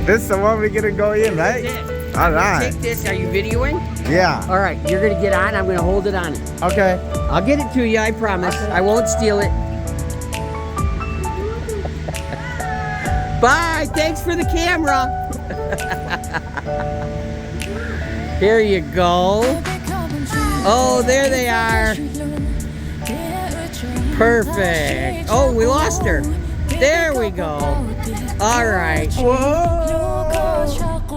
This is the one we're gonna go in, right? All right. Take this. Are you videoing? Yeah. All right. You're gonna get on. I'm gonna hold it on. Okay. I'll get it to you. I promise. I won't steal it. Bye. Thanks for the camera. Here you go. Oh, there they are. Perfect. Oh, we lost her. There we go. All right. Whoa.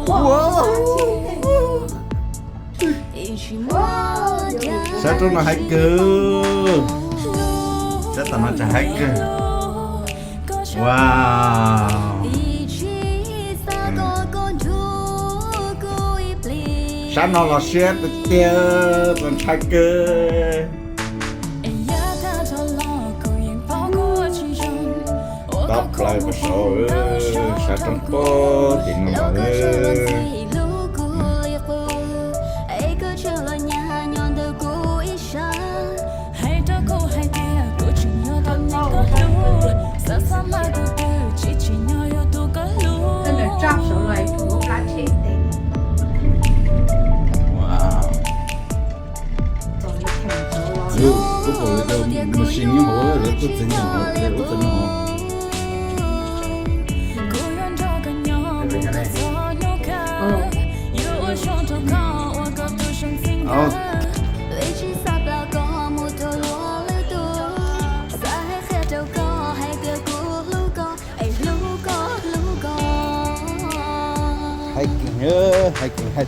Whoa. Sao tôi là hacker? Sao tao nói là hacker? Wow. Sao nó là chef tiêu còn hacker? Tóc lại một số sao trong phố thì nó mở. Tên là trap số lại của cá thể này. Wow. Cuối cùng là một sinh như hổ là tôi tính là hổ, tôi tính là hổ. Hiking here,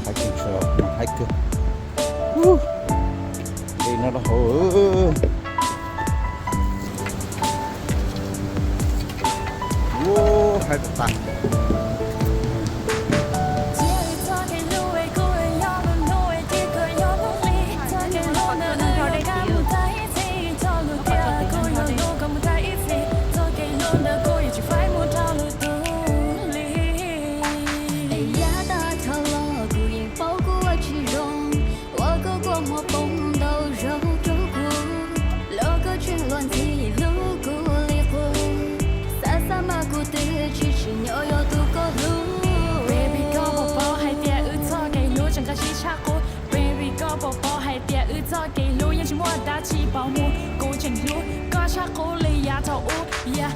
hiking trail, not hiker. Woo. Đi nó là hổ. Wow, hai tầng. Baby có bỏ bỏ hay tia ư cho cây lúa nhưng chỉ mua đã chỉ bảo mua cô chẳng lúa có chắc cô lấy giá thầu u yeah